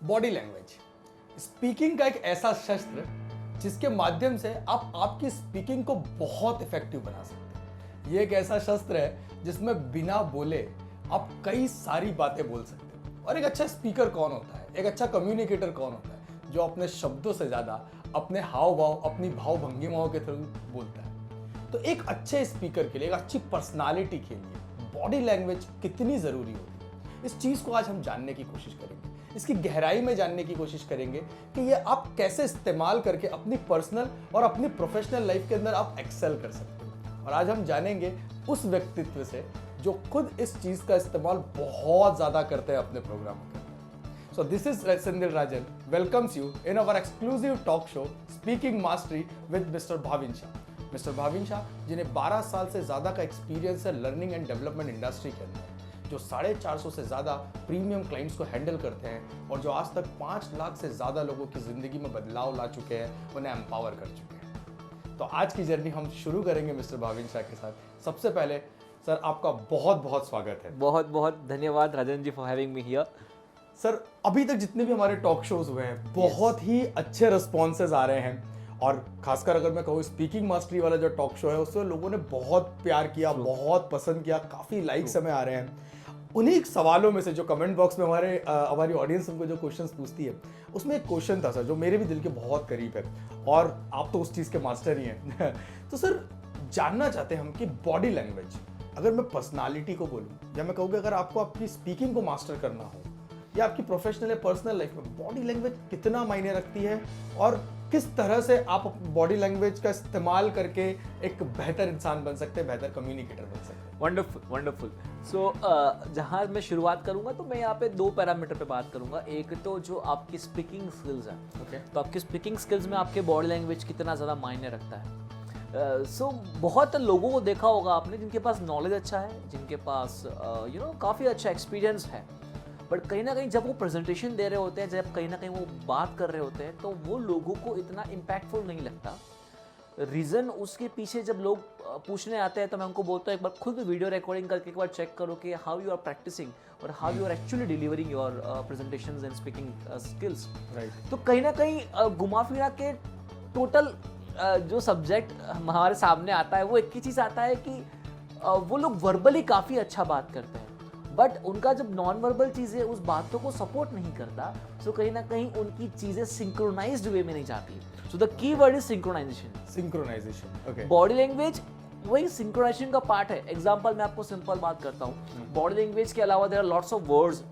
Body language speaking का एक ऐसा शस्त्र जिसके माध्यम से आप आपकी स्पीकिंग को बहुत इफेक्टिव बना सकते हैं। ये एक ऐसा शस्त्र है जिसमें बिना बोले आप कई सारी बातें बोल सकते हैं। और एक अच्छा स्पीकर कौन होता है, एक अच्छा कम्युनिकेटर कौन होता है, जो अपने शब्दों से ज्यादा अपने हाव भाव, अपनी भाव भंगिमाओं के थ्रू बोलता है। तो एक अच्छे स्पीकर के लिए, एक अच्छी पर्सनालिटी के लिए बॉडी लैंग्वेज कितनी जरूरी होती है, इस चीज को आज हम जानने की कोशिश करेंगे। इसकी गहराई में जानने की कोशिश करेंगे कि ये आप कैसे इस्तेमाल करके अपनी पर्सनल और अपनी प्रोफेशनल लाइफ के अंदर आप एक्सेल कर सकते हैं। और आज हम जानेंगे उस व्यक्तित्व से जो खुद इस चीज का इस्तेमाल बहुत ज्यादा करते हैं अपने प्रोग्रामों के अंदर। So this is Senthil Rajan welcomes you in our exclusive talk show speaking mastery with mister Bhavin Shah. Mister Bhavin Shah जिन्हें 12 साल से ज्यादा का एक्सपीरियंस है लर्निंग एंड डेवलपमेंट इंडस्ट्री के अंदर, जो 450 से ज़्यादा प्रीमियम क्लाइंट्स को हैंडल करते हैं और जो आज तक 5 लाख से ज़्यादा लोगों की ज़िंदगी में बदलाव ला चुके हैं, उन्हें एम्पावर कर चुके हैं। तो आज की जर्नी हम शुरू करेंगे मिस्टर भाविन शाह के साथ। सबसे पहले सर आपका बहुत बहुत स्वागत है। बहुत बहुत धन्यवाद Rajan ji for having me here. Sir अभी तक जितने भी हमारे टॉक शोज हुए हैं बहुत ही अच्छे रिस्पॉन्सेज आ रहे हैं, और खासकर अगर मैं कहूँ स्पीकिंग मास्टरी वाला जो टॉक शो है उसमें लोगों ने बहुत प्यार किया, बहुत पसंद किया, काफ़ी लाइक्स हमें आ रहे हैं। उन्हीं सवालों में से जो कमेंट बॉक्स में हमारी ऑडियंस हमको जो क्वेश्चंस पूछती है, उसमें एक क्वेश्चन था सर जो मेरे भी दिल के बहुत करीब है, और आप तो उस चीज़ के मास्टर ही हैं तो सर जानना चाहते हैं हम कि बॉडी लैंग्वेज, अगर मैं पर्सनालिटी को बोलूँ या मैं कहूँ कि अगर आपको आपकी स्पीकिंग को मास्टर करना हो या आपकी प्रोफेशनल या पर्सनल लाइफ में बॉडी लैंग्वेज कितना मायने रखती है, और किस तरह से आप बॉडी लैंग्वेज का इस्तेमाल करके एक बेहतर इंसान बन सकते हैं, बेहतर कम्युनिकेटर बन सकते हैं। Wonderful wonderful. सो जहाँ मैं शुरुआत करूँगा तो मैं यहाँ पे 2 पैरामीटर पे बात करूँगा। एक तो जो आपकी स्पीकिंग स्किल्स हैं, ओके, तो आपकी स्पीकिंग स्किल्स में आपके बॉडी लैंग्वेज कितना ज़्यादा मायने रखता है। सो बहुत लोगों को देखा होगा आपने जिनके पास नॉलेज अच्छा है, जिनके पास काफ़ी अच्छा एक्सपीरियंस है, बट कहीं ना कहीं जब वो प्रेजेंटेशन दे रहे होते हैं, जब कहीं ना कहीं वो बात कर रहे होते हैं, तो वो लोगों को इतना इम्पैक्टफुल नहीं लगता। रीज़न उसके पीछे जब लोग पूछने आते हैं तो मैं उनको बोलता हूँ एक बार खुद वीडियो रिकॉर्डिंग करके एक बार चेक करो कि हाउ यू आर प्रैक्टिसिंग और how you are actually delivering your presentations and speaking skills. Right. तो कहीं ना कहीं घुमा फिरा के टोटल जो सब्जेक्ट हमारे सामने आता है वो एक ही चीज़ आता है कि वो लोग वर्बली काफ़ी अच्छा बात करते हैं, बट उनका जब नॉन वर्बल चीज़ें उस बातों को सपोर्ट नहीं करता, सो कहीं ना कहीं उनकी चीज़ें सिंक्रोनाइज्ड वे में नहीं जाती। So the key word is synchronization. Okay. Body language वही सिंक्रोनाइजेशन का पार्ट है। एग्जांपल मैं आपको सिंपल बात करता हूँ। बॉडी लैंग्वेज के अलावा there are lots of words,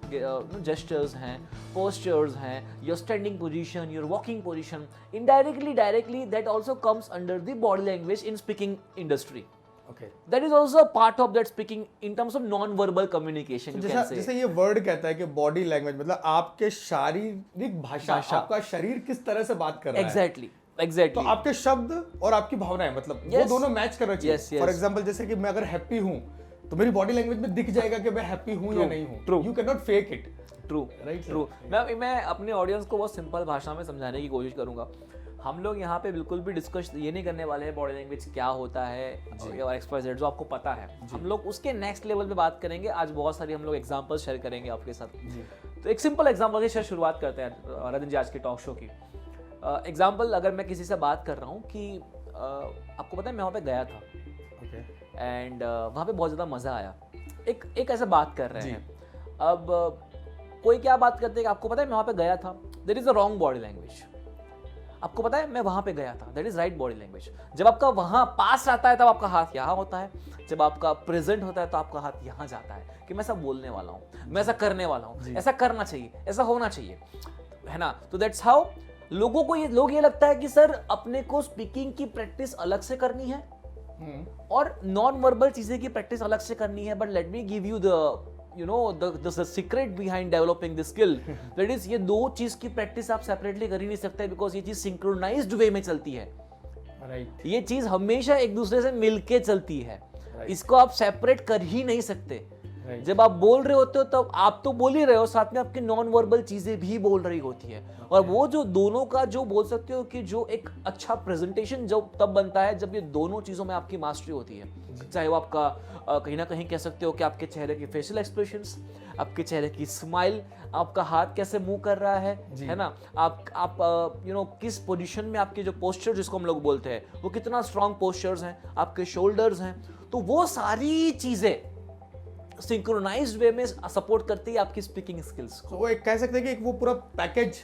gestures हैं, पोस्चर्स हैं, your standing position, your walking position, indirectly directly that also comes under the body language in speaking industry. Okay. That is also a part of that speaking in terms of non-verbal communication. You can say. जैसे ये word कहता है कि body language मतलब आपके शारीरिक भाषा, आपका शरीर किस तरह से बात कर रहा है। Exactly. तो आपके शब्द और आपकी भावनाएं मतलब वो दोनों मैच कर रहे हैं। फॉर एग्जांपल जैसे कि मैं अगर हैप्पी हूँ तो मेरी बॉडी लैंग्वेज में दिख जाएगा कि मैं हैप्पी हूँ या नहीं हूँ। True. You cannot fake it. True. Right. True. मैं अपने ऑडियंस को बहुत सिंपल भाषा में समझाने की कोशिश करूंगा। हम लोग यहाँ पे बिल्कुल भी डिस्कस ये नहीं करने वाले हैं बॉडी लैंग्वेज क्या होता है और XYZ जो आपको पता है। हम लोग उसके नेक्स्ट लेवल पे बात करेंगे। आज बहुत सारी हम लोग एग्जांपल्स शेयर करेंगे आपके साथ। तो एक सिंपल एग्जांपल से शुरुआत करते हैं राजन जी आज के टॉक शो की। एग्जांपल अगर मैं किसी से बात कर रहा हूँ कि आपको पता है मैं वहाँ पे गया था एंड वहाँ पे बहुत ज़्यादा मज़ा आया। एक ऐसा बात कर रहे हैं। अब कोई क्या बात करते हैं कि आपको पता है मैं वहाँ पे गया था, that is a wrong body language. आपको पता है मैं वहां पे गया था, that is right body language. जब आपका वहां पास आता है तब आपका हाथ यहाँ होता है, जब आपका प्रेजेंट होता है तो आपका हाथ यहाँ जाता है कि मैं ऐसा बोलने वाला हूँ, मैं ऐसा करने वाला हूँ, ऐसा करना चाहिए, ऐसा होना चाहिए, है ना। तो दैट्स हाउ लोगों को ये लगता है कि सर अपने को स्पीकिंग की प्रैक्टिस अलग से करनी है और नॉन वर्बल चीजें की प्रैक्टिस अलग से करनी है। But let me give you the secret behind developing the skill. That is ये दो चीज की प्रैक्टिस आप सेपरेटली कर ही नहीं सकते बिकॉज ये चीज सिंक्रोनाइज्ड वे में चलती है। राइट। ये चीज हमेशा एक दूसरे से मिलके चलती है। इसको आप सेपरेट कर ही नहीं सकते। Right. जब आप बोल रहे होते हो तब आप तो बोल ही रहे हो, साथ में आपकी नॉन वर्बल चीजें भी बोल रही होती है। और वो जो दोनों का जो बोल सकते हो कि जो एक अच्छा प्रेजेंटेशन जब तब बनता है जब ये दोनों चीजों में आपकी मास्टरी होती है। चाहे वो आपका कहीं ना कहीं कह सकते हो कि आपके चेहरे के फेशियल एक्सप्रेशंस, आपके चेहरे की स्माइल, आपका हाथ कैसे मूव कर रहा है ना, आप यू नो किस पोजीशन में आपके जो पोस्चर जिसको हम लोग बोलते हैं वो कितना स्ट्रांग पोस्चर्स हैं, आपके शोल्डर्स हैं, तो वो सारी चीजें सिंक्रोनाइज्ड वे में सपोर्ट करती है आपकी स्पीकिंग स्किल्स को। वो एक कह सकते हैं कि एक वो पूरा पैकेज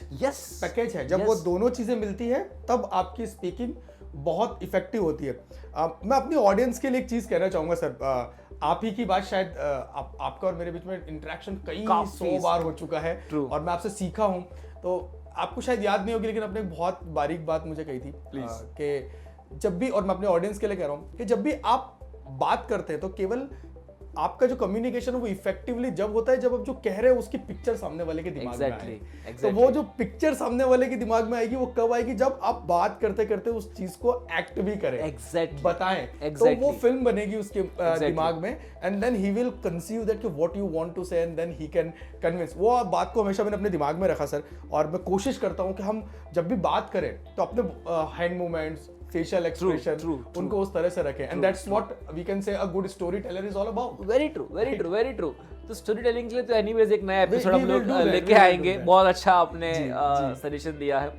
पैकेज है। जब वो दोनों चीजें मिलती है तब आपकी स्पीकिंग बहुत इफेक्टिव होती है। मैं अपनी ऑडियंस के लिए एक चीज कहना चाहूंगा सर, आप ही की बात शायद आपका और मेरे बीच में इंटरेक्शन कई 100 बार हो चुका है और मैं आपसे सीखा हूं, तो आपको शायद याद नहीं होगी लेकिन आपने एक बहुत बारीक बात मुझे कही थी कि जब भी, और मैं अपने ऑडियंस के लिए कह रहा हूं कि जब भी आप बात करते हैं तो केवल आपका जो कम्युनिकेशन है वो इफेक्टिवली जब होता है जब आप जो कह रहे हो उसकी पिक्चर सामने वाले के दिमाग में आए। तो वो जो पिक्चर सामने वाले के दिमाग में आएगी वो कब आएगी, जब आप बात करते करते उस चीज को एक्ट भी करें, बताएं, तो वो फिल्म बनेगी उसके दिमाग में, and then he will conceive that कि what you want to say, and then he can convince. वो बात को हमेशा मैंने अपने दिमाग में रखा सर, और मैं कोशिश करता हूँ कि हम जब भी बात करें तो अपने हैंड मूवमेंट्स, फेशियल एक्सप्रेशन उनको उस तरह से रखें, and that's what we can say a good story teller is all about. Very true. तो स्टोरी टेलिंग के लिए तो एनीवेज एक नया एपिसोड हम लोग लेके आएंगे। बहुत अच्छा आपने सजेशन दिया है।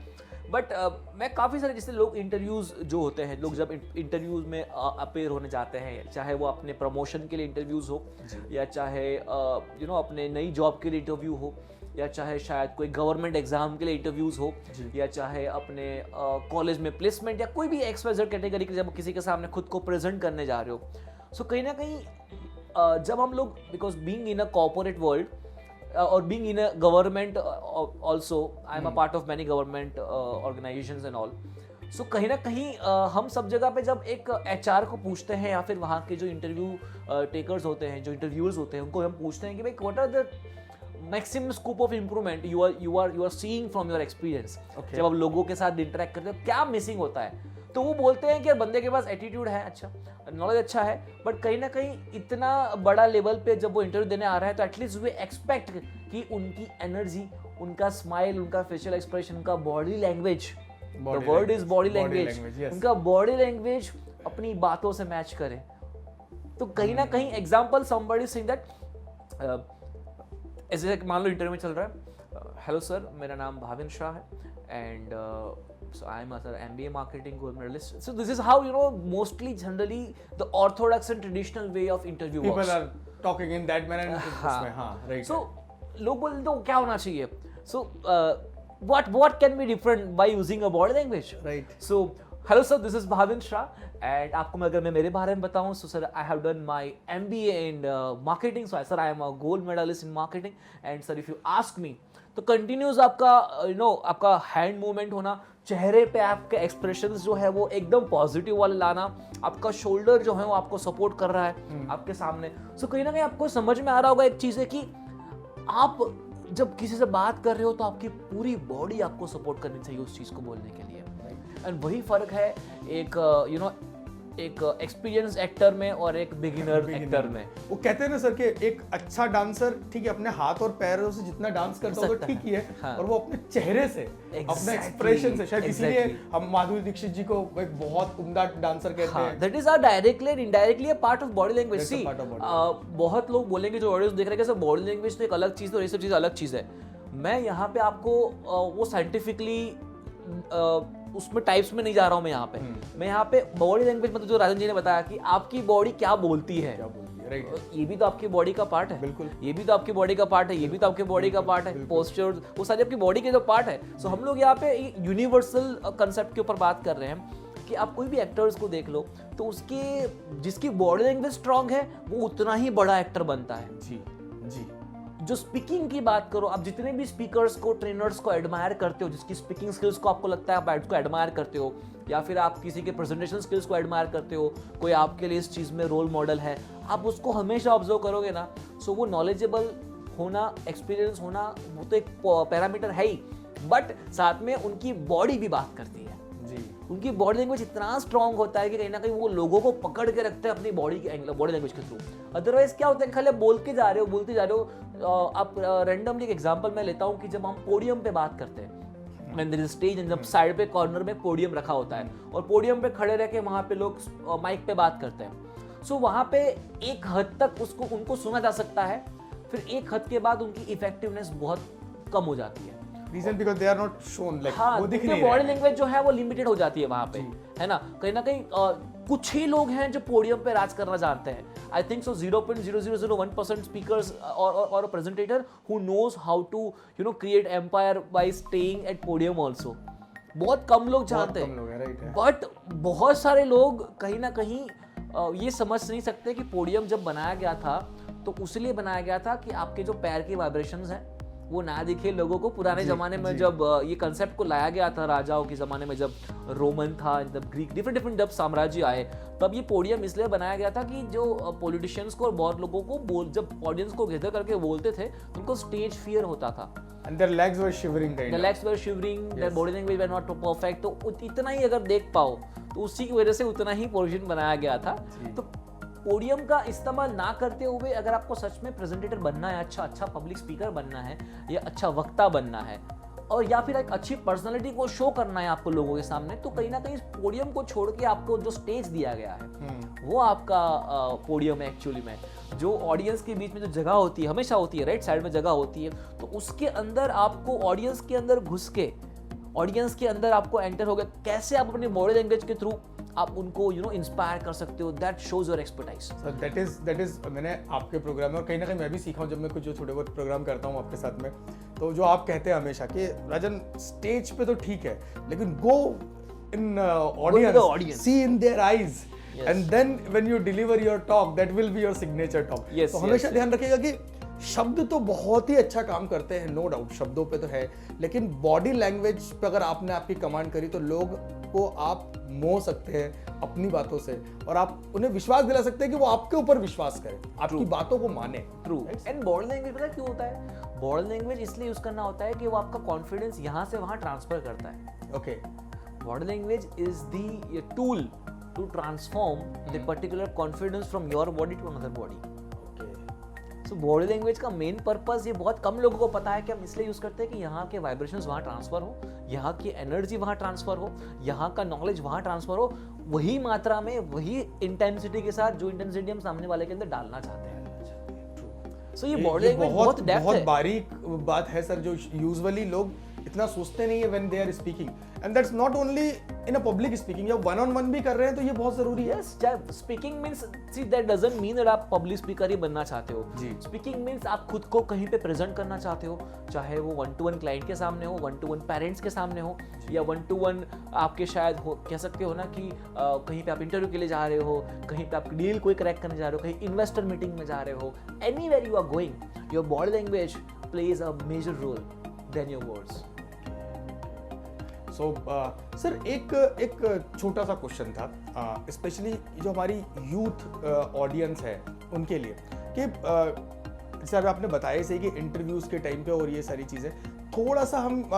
बट मैं काफ़ी सारे जैसे लोग इंटरव्यूज़ जो होते हैं, लोग जब इंटरव्यूज़ में अपेयर होने जाते हैं, चाहे वो अपने प्रमोशन के लिए इंटरव्यूज़ हो या चाहे यू नो अपने नई जॉब के लिए इंटरव्यू हो, या चाहे शायद कोई गवर्नमेंट एग्जाम के लिए इंटरव्यूज़ हो, या चाहे अपने कॉलेज में प्लेसमेंट या कोई भी XYZ कैटेगरी के जब किसी के सामने खुद को प्रेजेंट करने जा रहे हो, सो कहीं ना कहीं जब हम लोग, because being in a corporate world or being in a government also, I am a part of many government organisations and all, so कहीं ना कहीं हम सब जगह पे जब एक HR को पूछते हैं या फिर वहाँ के जो इंटरव्यू टेकर्स होते हैं, जो इंटरव्यूअर्स होते हैं, उनको हम पूछते हैं कि भाई what are the maximum scope of improvement you are seeing from your experience. जब आप लोगों के साथ इंटरेक्ट करते हो क्या मिसिंग होता है, तो वो बोलते हैं कि बंदे के पास एटीट्यूड है, अच्छा नॉलेज अच्छा है, बट कहीं ना कहीं इतना बड़ा लेवल पे जब वो इंटरव्यू देने आ रहा है तो एटलीस्ट वे एक्सपेक्ट कि उनकी एनर्जी, उनका स्माइल, उनका फेशियल एक्सप्रेशन, उनका body language, the word is body language, उनका बॉडी लैंग्वेज अपनी बातों से मैच करे। तो कहीं ना कहीं एग्जाम्पल समबडी सेइंग दैट, ऐसे मान लो इंटरव्यू में चल रहा है, हेलो सर मेरा नाम भाविन शाह है and so I am a MBA marketing gold medalist. So this is how, you know, mostly generally the orthodox and traditional way of interview people works. are talking in that manner. हाँ, right. So लोग बोलते तो क्या होना चाहिए? So what can be different by using a body language? Right. So hello sir, this is Bhavin Shah and आपको अगर मैं मेरे बारे में बताऊं, so sir I have done my MBA in marketing, so sir I am a gold medalist in marketing and sir if you ask me, तो continuous आपका आपका हैंड मूवमेंट होना, चेहरे पे आपके एक्सप्रेशंस जो है वो एकदम पॉजिटिव वाले लाना, आपका शोल्डर जो है वो आपको सपोर्ट कर रहा है आपके सामने। सो कहीं ना कहीं आपको समझ में आ रहा होगा एक चीज़ है कि आप जब किसी से बात कर रहे हो तो आपकी पूरी बॉडी आपको सपोर्ट करनी चाहिए उस चीज़ को बोलने के लिए। एंड वही फर्क है एक एक एक्सपीरियंस एक्टर में और एक बिगिनर एक्टर में। वो कहते हैं ना सर कि एक अच्छा डांसर ठीक है अपने हाथ और पैरों से जितना डांस करता होगा ठीक ही है, हाँ। और वो अपने चेहरे से अपने एक्सप्रेशन से, शायद इसीलिए हम माधुरी दीक्षित जी को एक बहुत उम्दा डांसर कहते हैं। That is directly and indirectly a part of body language. See बहुत लोग बोलेंगे जो ऑडियंस देख रहे हैं कि बॉडी लैंग्वेज तो एक अलग चीज है और ये सब चीज अलग चीज है। मैं यहाँ पे आपको वो साइंटिफिकली उसमें टाइप्स में नहीं जा रहा हूँ। मैं यहाँ पे बॉडी लैंग्वेज मतलब जो राजन जी ने बताया कि आपकी बॉडी क्या बोलती है, ये भी तो आपकी बॉडी का पार्ट है, बिल्कुल ये भी तो आपकी बॉडी का पार्ट है, ये भी तो आपकी बॉडी का पार्ट है, पोस्चर्स वो सारे आपकी बॉडी के जो पार्ट है। सो हम लोग यहाँ पे यूनिवर्सल कंसेप्ट के ऊपर बात कर रहे हैं कि आप कोई भी एक्टर्स को देख लो तो उसके जिसकी बॉडी लैंग्वेज स्ट्रांग है वो उतना ही बड़ा एक्टर बनता है। जी जी। जो स्पीकिंग की बात करो, आप जितने भी स्पीकर्स को, ट्रेनर्स को एडमायर करते हो, जिसकी स्पीकिंग स्किल्स को आपको लगता है आप उसको एडमायर करते हो, या फिर आप किसी के प्रेजेंटेशन स्किल्स को एडमायर करते हो, कोई आपके लिए इस चीज़ में रोल मॉडल है, आप उसको हमेशा ऑब्जर्व करोगे ना, सो वो नॉलेजेबल होना, एक्सपीरियंस होना वो तो एक पैरामीटर है ही, बट साथ में उनकी बॉडी भी बात करती है। जी उनकी बॉडी लैंग्वेज इतना स्ट्रांग होता है कि कहीं ना कहीं वो लोगों को पकड़ के रखते हैं अपनी बॉडी लैंग्वेज के थ्रू। अदरवाइज क्या होता है, खाली बोलते जा रहे हो। आप रैंडमली एक एग्जांपल मैं लेता हूँ कि जब हम पोडियम पे बात करते हैं, when there is stage and जब साइड पे कॉर्नर में पोडियम रखा होता है और पोडियम पे खड़े रह के वहाँ पे लोग माइक पे बात करते हैं, सो वहाँ पे एक हद तक उनको सुना जा सकता है, फिर एक हद के बाद उनकी इफेक्टिवनेस बहुत कम हो जाती है। Reason because they are not shown, like वो दिख नहीं बॉडी लैंग्वेज जो है वो लिमिटेड हो जाती है वहाँ पे, है ना कहीं कुछ ही लोग हैं जो पोडियम पे राज करना जानते हैं। आई थिंक सो 0.0001% स्पीकर्स और presentator who knows how to create empire by staying at podium also. बहुत कम लोग जानते हैं, बट बहुत सारे लोग कहीं ना कहीं ये समझ नहीं सकते कि पोडियम जब बनाया गया था तो उसलिए बनाया गया था कि आपके जो पैर के वाइब्रेशंस हैं वो ना दिखे लोगों को। पुराने जमाने में जब ये कंसेप्ट को लाया गया था राजाओं के जमाने में, जब रोमन था, जब ग्रीक, डिफरेंट जब साम्राज्य आए, तब ये पोडियम इसलिए बनाया गया था कि जो पॉलिटिशियंस को और बहुत लोगों को जब ऑडियंस को घेर करके बोलते थे तो उनको स्टेज फियर होता था। And their legs were shivering kind of. Their legs were shivering, their body language were not perfect। तो इतना ही अगर देख पाओ तो उसी की वजह से उतना ही पोजीशन बनाया गया था। तो पोडियम का इस्तेमाल ना करते हुए अगर आपको सच में प्रेजेंटेटर बनना है, अच्छा पब्लिक स्पीकर बनना है, या अच्छा वक्ता बनना है, और या फिर एक अच्छी पर्सनालिटी को शो करना है आपको लोगों के सामने, तो कहीं ना कहीं पोडियम को छोड़ के आपको जो स्टेज दिया गया है वो आपका पोडियम है। एक्चुअली में जो ऑडियंस के बीच में जो जगह होती है, हमेशा होती है, राइट साइड में जगह होती है, तो उसके अंदर आपको ऑडियंस के अंदर घुस के, ऑडियंस के अंदर आपको एंटर हो गया, कैसे आप अपनी बॉडी लैंग्वेज के थ्रू आप उनको इंस्पायर कर सकते हो। That shows your expertise. Sir that is मैंने आपके प्रोग्राम में और कहीं ना कहीं मैं भी सीखा हूँ जब मैं कुछ जो छोटे बहुत प्रोग्राम करता हूँ आपके साथ में, तो जो आप कहते हैं हमेशा कि राजन स्टेज पे तो ठीक है लेकिन go in audience, see in their eyes, and then when you deliver your talk that will be your signature talk. तो हमेशा ध्यान रखिएगा कि शब्द तो बहुत ही अच्छा काम करते हैं, नो डाउट, शब्दों पे तो है, लेकिन बॉडी लैंग्वेज पे अगर आपने आपकी कमांड करी तो लोग को आप मोह सकते हैं अपनी बातों से, और आप उन्हें विश्वास दिला सकते हैं कि वो आपके ऊपर विश्वास करें, आपकी बातों को माने। ट्रू। एंड बॉडी लैंग्वेज पता क्यों होता है? बॉडी लैंग्वेज इसलिए यूज करना होता है कि वो आपका कॉन्फिडेंस यहाँ से वहाँ ट्रांसफर करता है। Okay, body language is the tool to transform the particular confidence from your body to another body. So body language का मेन पर्पस ये बहुत कम लोगों को पता है कि हम इसलिए यूज करते हैं कि यहाँ के वाइब्रेशंस वहाँ ट्रांसफर हो, यहाँ की एनर्जी वहाँ ट्रांसफर हो, यहाँ का नॉलेज वहाँ ट्रांसफर हो, वही मात्रा में, वही इंटेंसिटी के साथ जो इंटेंसिटी हम सामने वाले के अंदर डालना चाहते हैं। सो ये बॉडी लैंग्वेज बहुत बारीक बात है सर, जो यूजुअली लोग इतना सोचते नहीं है when they are speaking, and that's not only in a public speaking, या वन ऑन वन भी कर रहे हैं तो ये बहुत जरूरी है। Yes, speaking means, see that doesn't mean that आप पब्लिक स्पीकर ही बनना चाहते हो। स्पीकिंग मींस आप खुद को कहीं पे प्रेजेंट करना चाहते हो, चाहे वो 1-to-1 क्लाइंट के सामने हो, 1-to-1 पेरेंट्स के सामने हो, या 1-to-1 आपके शायद हो, कह सकते हो ना कि कहीं पे आप इंटरव्यू के लिए जा रहे हो, कहीं पे आप डील कोई क्रैक करने जा रहे हो, कहीं इन्वेस्टर मीटिंग में जा रहे हो, anywhere you are going, your body language plays a major role then your words. So sir एक छोटा सा क्वेश्चन था, स्पेशली जो हमारी यूथ ऑडियंस है उनके लिए, कि जैसे अभी आपने बताया सही कि इंटरव्यूज़ के टाइम पे और ये सारी चीज़ें, थोड़ा सा हम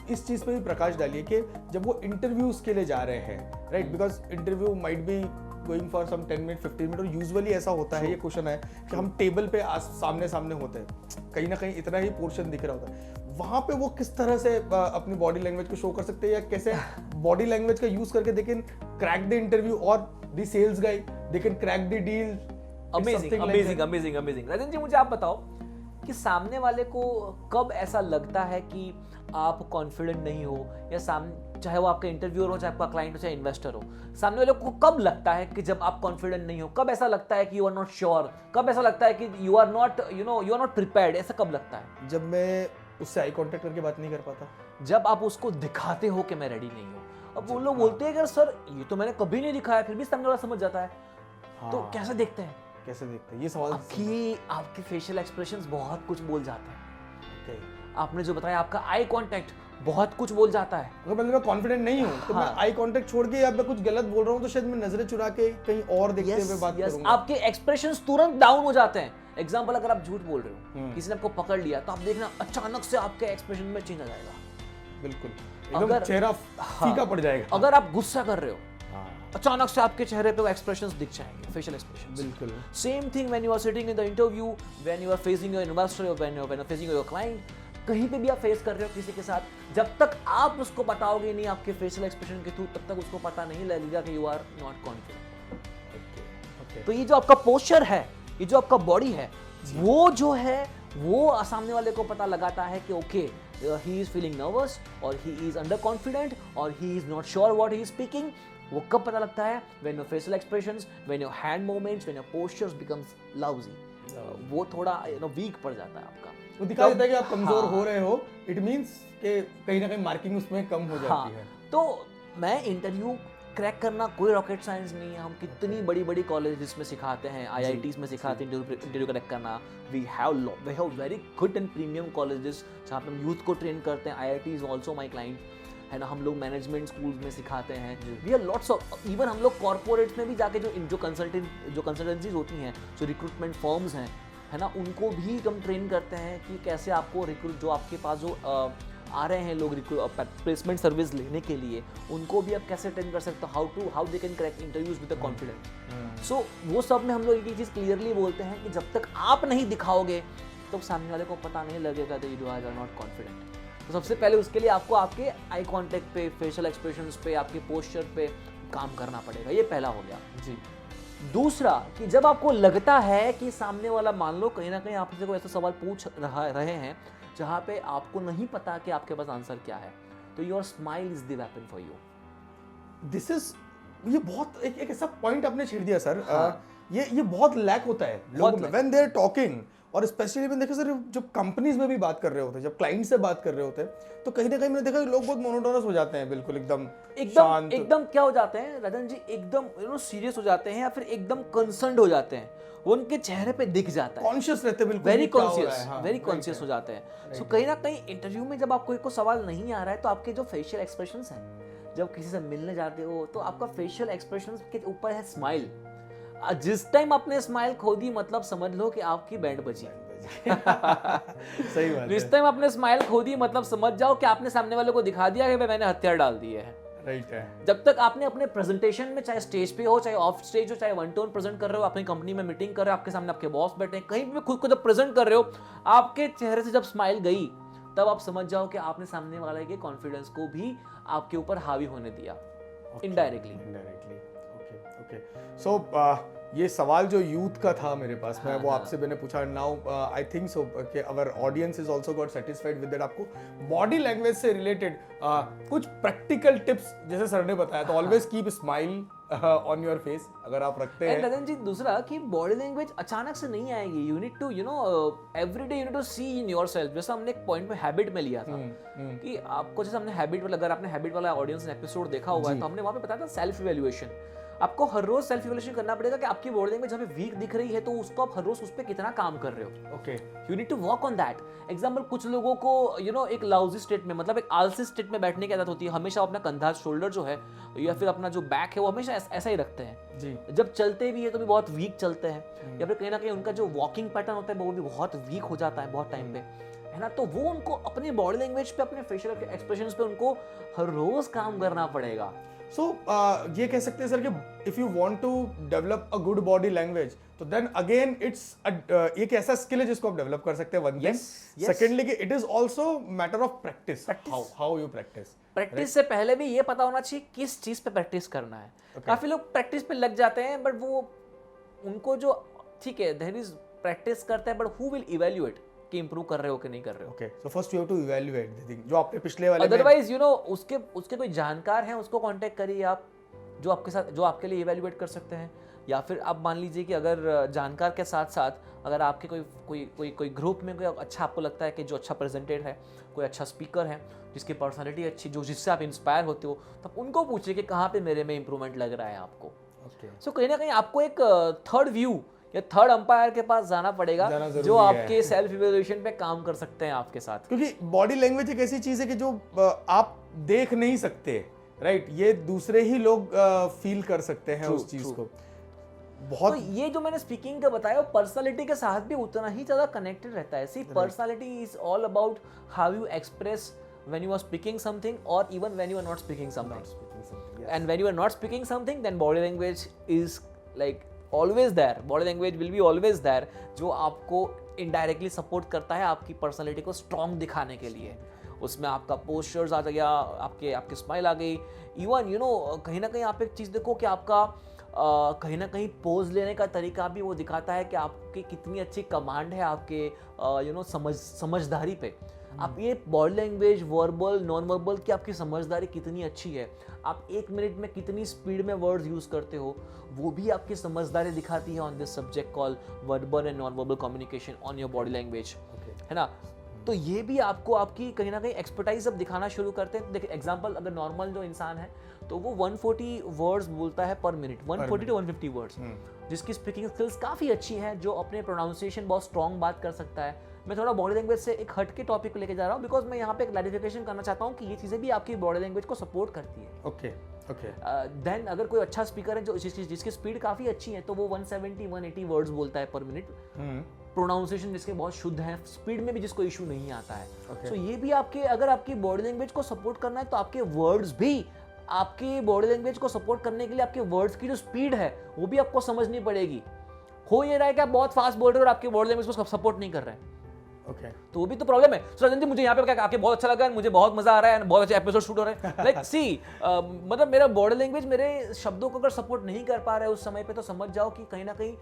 इस चीज़ पे भी प्रकाश डालिए कि जब वो इंटरव्यूज़ के लिए जा रहे हैं, right, because interview might be going for some 10 minute 15 minute, और यूजुअली ऐसा होता है, ये क्वेश्चन है कि हम टेबल पे सामने सामने होते हैं, कहीं ना कहीं इतना ही पोर्शन दिख रहा होता है, वहाँ पे वो किस तरह से अपनी बॉडी लैंग्वेज को शो कर सकते हैं, या कैसे बॉडी लैंग्वेज का यूज करके they can crack the interview, or the sales guy they can crack the deal. Amazing. Rajan ji, मुझे आप बताओ कि सामने वाले को कब ऐसा लगता है कि आप कॉन्फिडेंट नहीं हो, या चाहे वो आपका इंटरव्यूअर हो, चाहे आपका क्लाइंट हो, चाहे इन्वेस्टर हो, सामने वाले को कब लगता है कि जब आप कॉन्फिडेंट नहीं हो? कब ऐसा लगता है कि यू आर नॉट श्योर? कब ऐसा लगता है कि यू आर नॉट प्रिपेयर्ड? ऐसा कब लगता है? जब मैं उससे आई कांटेक्ट करके बात नहीं कर पाता, जब आप उसको दिखाते हो कि मैं रेडी नहीं हूँ। अब वो लोग बोलते हैं कि सर ये तो मैंने कभी नहीं दिखाया, फिर भी सामने वाला समझ जाता है। तो कैसे देखते हैं? ये सवाल। आपके फेशियल एक्सप्रेशंस बहुत कुछ बोल जाते हैं। आपने जो बताया, आपका आई कांटेक्ट बहुत कुछ बोल जाता है। अगर मैं कॉन्फिडेंट नहीं हूँ तो मैं आई कांटेक्ट छोड़ के, या मैं कुछ गलत बोल रहा हूँ तो शायद मैं नजरें चुरा के कहीं और देखते हुए बात करूंगा। आपके एक्सप्रेशंस तुरंत डाउन हो जाते हैं। एग्जांपल, अगर आप झूठ बोल रहे हो, किसी ने आपको पकड़ लिया, तो आप देखना अचानक से आपके एक्सप्रेशन में चेंज आ जाएगा। बिल्कुल। एकदम अगर चेहरा फीका पड़ जाएगा। अगर आप गुस्सा कर रहे हो, हाँ, अचानक से आपके चेहरे पे वो एक्सप्रेशंस दिख जाएंगे, फेशियल एक्सप्रेशंस। बिल्कुल। Same thing when you are sitting in the interview, when you are facing your investor, when you are facing your client, कहीं पे भी आप फेस कर रहे हो किसी के साथ, जब तक आप उसको बताओगे नहीं आपके फेशियल एक्सप्रेशन के थ्रू, तब तक उसको पता नहीं लगेगा कि यू आर नॉट कॉन्फिडेंट। तो ये जो आपका पोस्चर है, ये जो आपका बॉडी है, वो जो है वो सामने वाले को पता लगाता है कि okay he is feeling nervous, और ही इज अंडर कॉन्फिडेंट, और he is not sure what he is speaking. वो कब पता लगता है? When your facial expressions, when your hand movements, when your postures becomes lousy, वो थोड़ा वीक पड़ जाता है आपका। वो दिखा देता है कि आप कमजोर हाँ, हो रहे हो। इट मींस कि कहीं ना कहीं मार्किंग उसमें कम हो जाती है। तो मैं इंटरव्यू क्रैक करना कोई रॉकेट साइंस नहीं है। हम कितनी बड़ी बड़ी कॉलेजेस में सिखाते हैं, IITs में सिखाते हैं इंटरव्यू क्रैक करना। We have very good and premium colleges जहाँ पे हम यूथ को ट्रेन करते हैं। IIT is also my client, है ना। हम लोग मैनेजमेंट स्कूल्स में सिखाते हैं। We are lots of, even हम लोग कॉर्पोरेट्स में भी जाके जो कंसल्टेंसीज होती हैं, जो रिक्रूटमेंट फर्म्स हैं, है ना, उनको भी हम ट्रेन करते हैं कि कैसे आपको रिक्रूट, जो आपके पास जो आ रहे हैं लोग प्लेसमेंट सर्विस लेने के लिए, उनको भी आप कैसे ट्रेन कर सकते हो, how they can crack interviews with the confidence. So वो सब में हम लोग ये चीज़ क्लियरली बोलते हैं कि जब तक आप नहीं दिखाओगे तो सामने वाले को पता नहीं लगेगा कि यू आर नॉट कॉन्फिडेंट। तो सबसे पहले उसके लिए आपको आपके आई कॉन्टेक्ट पे, फेशियल एक्सप्रेशंस पे, आपके पोस्चर पे काम करना पड़ेगा। ये पहला हो गया जी। दूसरा कि जब आपको लगता है कि सामने वाला, मान लो कहीं ना कहीं आपसे कोई ऐसा सवाल पूछ रहे हैं जहाँ पे आपको नहीं पता कि आपके पास आंसर क्या है, तो your smile is the weapon for you. This is, ये बहुत एक ऐसा पॉइंट आपने छेड़ दिया सर। हाँ। ये बहुत लैक होता है लोगों में व्हेन दे आर टॉकिंग। और स्पेशली मैंने देखा सर, जब कंपनीज में भी बात कर रहे होते हैं, जब क्लाइंट से बात कर रहे होते हैं, तो कहीं ना कहीं मैंने देखा कि लोग बहुत मोनोटोनस हो जाते हैं, बिल्कुल एकदम क्या हो जाते हैं राजन जी, एकदम सीरियस हो जाते हैं, या फिर एकदम कंसर्न्ड हो जाते हैं। वो उनके चेहरे पे दिख जाता है, कॉन्शियस रहते हैं, बिल्कुल वेरी कॉन्शियस हो जाते हैं। सो कहीं ना कहीं इंटरव्यू में जब आपको कोई सवाल नहीं आ रहा है, तो आपके जो फेशियल एक्सप्रेशंस हैं, जब किसी से मिलने जाते हो तो आपका फेशियल एक्सप्रेशंस के ऊपर है स्माइल। जिस टाइम आपने स्माइल खो दी, मतलब समझ लो कि आपकी बैंड बजी। सही बात है। जिस टाइम आपने स्माइल खो दी, मतलब समझ जाओ कि आपने सामने वाले को दिखा दिया कि मैंने हथियार डाल दिए हैं। राइट है। जब तक आपने अपने प्रेजेंटेशन में, चाहे स्टेज पे हो, चाहे ऑफ स्टेज हो, चाहे वन टू वन प्रेजेंट कर रहे हो, अपनी कंपनी में मीटिंग कर रहे हो, आपके सामने आपके बॉस बैठे हैं, कहीं भी खुद को जब प्रेजेंट कर रहे हो, आपके चेहरे से जब स्माइल गई, तब आप समझ जाओ कि आपने सामने वाले के कॉन्फिडेंस को भी आपके ऊपर हावी होने दिया, इनडायरेक्टली। ओके। सो ये सवाल जो यूथ का था मेरे पास, मैं वो आपसे मैंने पूछा। नाउ आई थिंक सो कि our audience is also got satisfied with that. आपको बॉडी लैंग्वेज से रिलेटेड कुछ प्रैक्टिकल टिप्स, जैसे सर ने बताया, तो always keep smile on your face, अगर आप रखते हैं। रतन जी, दूसरा कि बॉडी लैंग्वेज अचानक से नहीं आएगी। You need to every day you need to see in yourself. जैसे हमने एक पॉइंट में हैबिट में लिया था कि आपको, जैसे हमने हैबिट वाला, अगर आपने हैबिट वाला ऑडियंस एपिसोड देखा हुआ है, तो हमने वहां पे बताया था सेल्फ इवैल्यूएशन। आपको हर रोज सेल्फ इवैल्यूएशन करना पड़ेगा कि आपकी बॉडी लैंग्वेज हमें वीक दिख रही है, तो उसको आप हर रोज उस पर कितना काम कर रहे हो। Okay, you need to work on that. Example, कुछ लोगों को एक लाउजी स्टेट में, मतलब एक आलसी स्टेट में बैठने की आदत होती है। हमेशा अपना कंधा, शोल्डर जो है, या फिर अपना जो बैक है, वो हमेशा ऐसा ही रखते हैं जी। जब चलते भी है तो भी बहुत वीक चलते हैं, या फिर कहीं ना कहीं उनका जो वॉकिंग पैटर्न होता है वो भी बहुत वीक हो जाता है बहुत टाइम पे, है ना। तो वो उनको अपने बॉडी लैंग्वेज पे, अपने फेशियल एक्सप्रेशंस पे उनको हर रोज काम करना पड़ेगा। सो ये कह सकते हैं सर कि if you want to develop a good body language, तो देन अगेन इट्स एक ऐसा स्किल है जिसको आप डेवलप कर सकते हैं, वन थिंग। सेकेंडली कि it is also matter of practice, how you practice से पहले भी ये पता होना चाहिए किस चीज पे प्रैक्टिस करना है। काफी लोग प्रैक्टिस पे लग जाते हैं, बट वो उनको जो, ठीक है, देयर इज प्रैक्टिस करते हैं, बट हु विल इवैल्यूएट कि इंप्रूव कर रहे हो कि नहीं कर रहे हो। Okay, so first you have to evaluate the thing जो आपने पिछले वाले। अदरवाइज उसके कोई जानकार हैं, उसको कांटेक्ट करिए आप, जो आपके साथ, जो आपके लिए इवैल्यूएट कर सकते हैं। या फिर आप मान लीजिए कि अगर जानकार के साथ साथ अगर आपके कोई ग्रुप में कोई अच्छा आपको लगता है कि जो अच्छा प्रेजेंटेड है, कोई अच्छा स्पीकर है, जिसकी पर्सनालिटी अच्छी, जिससे आप इंस्पायर होते हो, तब उनको पूछिए कि कहाँ पे मेरे में इंप्रूवमेंट लग रहा है आपको। सो कहीं ना कहीं आपको एक थर्ड व्यू या थर्ड अंपायर के पास जाना पड़ेगा, जो आपके सेल्फ इवैल्यूएशन पे काम कर सकते हैं आपके साथ। क्योंकि बॉडी लैंग्वेज एक ऐसी चीज है कि जो आप देख नहीं सकते, राइट, ये दूसरे ही लोग फील कर सकते हैं उस चीज को। बहुत, तो ये जो मैंने स्पीकिंग का बताया, वो पर्सनालिटी के साथ भी उतना ही ज्यादा कनेक्टेड रहता है। See personality is all about how you express when you are speaking something or even when you are not speaking something. Not speaking something, yes. And when you are not speaking something, then body language is like always there. Body language will be always there, जो आपको indirectly support करता है आपकी personality को strong दिखाने के लिए. उसमें आपका postures आ गया, आपके smile आ गई. Even you know कहीं ना कहीं आप एक चीज़ देखो कि आपका कहीं ना कहीं पोज लेने का तरीका भी वो दिखाता है कि आपकी कितनी अच्छी कमांड है आपके समझदारी पे. आप ये body language, verbal, non verbal की आपकी समझदारी कितनी अच्छी है, आप 1 मिनट में कितनी स्पीड में वर्ड्स यूज़ करते हो, वो भी आपकी समझदारी दिखाती है on this subject call verbal and non verbal communication on your body language, है ना. तो ये भी आपको आपकी कहीं ना कहीं एक्सपर्टाइज अब दिखाना शुरू करते हैं. देखिए एग्जांपल, अगर नॉर्मल जो इंसान है तो वो 140 वर्ड्स बोलता है पर मिनट, 140 टू 150 वर्ड्स, जिसकी स्पीकिंग स्किल्स काफ़ी अच्छी है, जो अपने प्रोनाउंसिएशन बहुत स्ट्रॉन्ग बात कर सकता है. मैं थोड़ा बॉडी लैंग्वेज से एक हट के टॉपिक को लेके जा रहा हूँ बिकॉज मैं यहाँ पे एक क्लैरिफिकेशन करना चाहता हूँ कि ये चीज़ें भी आपकी बॉडी लैंग्वेज को सपोर्ट करती है. ओके. देन अगर कोई अच्छा स्पीकर है जो जिसकी स्पीड काफ़ी अच्छी है तो वो 170 180 वर्ड्स बोलता है पर मिनट. प्रोनाउंसिएशन जिसके बहुत शुद्ध है, स्पीड में भी जिसको इशू नहीं आता है. सो ये भी आपके, अगर आपकी बॉडी लैंग्वेज को सपोर्ट करना है तो आपके वर्ड्स भी, आपकी बॉडी लैंग्वेज को सपोर्ट करने के लिए आपके वर्ड्स की जो स्पीड है वो भी आपको समझनी पड़ेगी. हो ये रहा है कि आप बहुत फास्ट बोल रहे हो और आपके बॉडी लैंग्वेज को सपोर्ट नहीं कर रहे हैं. तो वो भी तो प्रॉब्लम है. सो रंजन जी, मुझे यहाँ पे क्या आके बहुत अच्छा लगा, मुझे बहुत मजा आ रहा है, बहुत अच्छे एपिसोड शूट हो रहे हैं. लाइक सी मतलब मेरा बॉडी लैंग्वेज मेरे शब्दों को अगर सपोर्ट नहीं कर पा रहा है उस समय पे, तो समझ जाओ कि कहीं ना कहीं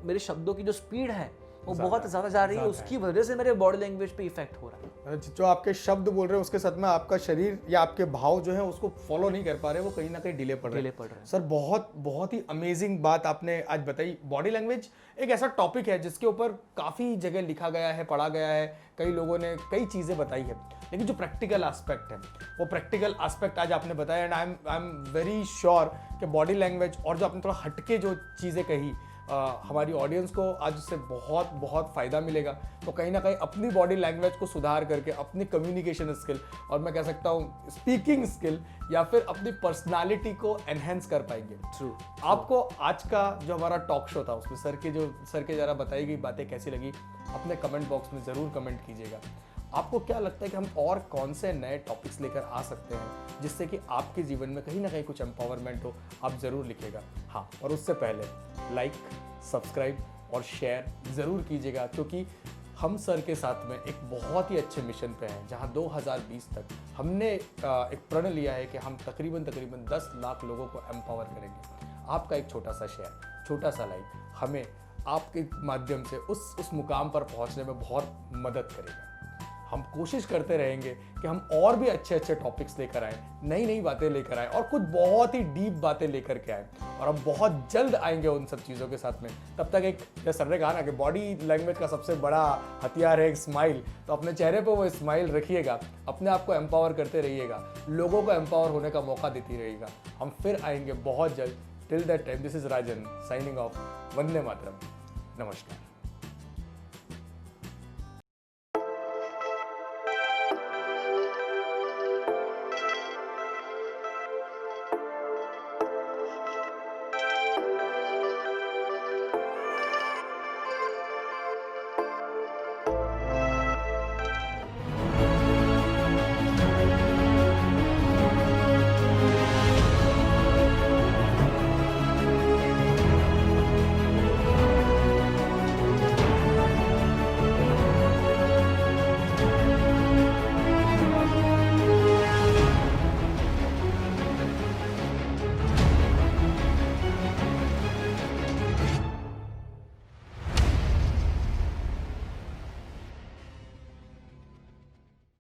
मेरे शब्दों की जो स्पीड है वो बहुत ज़्यादा जा रही है, उसकी वजह से मेरे बॉडी लैंग्वेज पे इफेक्ट हो रहा है. जो आपके शब्द बोल रहे हैं उसके साथ में आपका शरीर या आपके भाव जो है उसको फॉलो नहीं कर पा रहे, वो कहीं ना कहीं डिले पड़ रहे हैं. सर बहुत ही अमेजिंग बात आपने आज बताई. बॉडी लैंग्वेज एक ऐसा टॉपिक है जिसके ऊपर काफ़ी जगह लिखा गया है, पढ़ा गया है, कई लोगों ने कई चीज़ें बताई है, लेकिन जो प्रैक्टिकल एस्पेक्ट है वो प्रैक्टिकल एस्पेक्ट आज आपने बताया. And I am very sure कि बॉडी लैंग्वेज और जो आपने थोड़ा हटके जो चीज़ें कही, हमारी ऑडियंस को आज उससे बहुत फ़ायदा मिलेगा. तो कहीं ना कहीं अपनी बॉडी लैंग्वेज को सुधार करके अपनी कम्युनिकेशन स्किल और मैं कह सकता हूँ स्पीकिंग स्किल या फिर अपनी पर्सनालिटी को एनहेंस कर पाएंगे. ट्रू. आपको आज का जो हमारा टॉक शो था उसमें सर के जरा बताई गई बातें कैसी लगी, अपने कमेंट बॉक्स में ज़रूर कमेंट कीजिएगा. आपको क्या लगता है कि हम और कौन से नए टॉपिक्स लेकर आ सकते हैं जिससे कि आपके जीवन में कहीं ना कहीं कुछ एम्पावरमेंट हो, आप ज़रूर लिखिएगा. हाँ, और उससे पहले लाइक, सब्सक्राइब और शेयर ज़रूर कीजिएगा, क्योंकि हम सर के साथ में एक बहुत ही अच्छे मिशन पे हैं जहां 2020 तक हमने एक प्रण लिया है कि हम तकरीबन 10 लाख लोगों को एम्पावर करेंगे. आपका एक छोटा सा शेयर, छोटा सा लाइक हमें आपके माध्यम से उस मुकाम पर पहुंचने में बहुत मदद करेगा. हम कोशिश करते रहेंगे कि हम और भी अच्छे टॉपिक्स लेकर आएँ, नई बातें लेकर आएँ और कुछ बहुत ही डीप बातें लेकर के आएँ, और हम बहुत जल्द आएंगे उन सब चीज़ों के साथ में. तब तक एक, जैसे सर ने कहा ना कि बॉडी लैंग्वेज का सबसे बड़ा हथियार है एक स्माइल, तो अपने चेहरे पे वो स्माइल रखिएगा, अपने आप को एम्पावर करते रहिएगा, लोगों को एम्पावर होने का मौका देती रहिएगा. हम फिर आएंगे बहुत जल्द. Till that time, this is Rajan signing off. Vande Mataram. नमस्कार.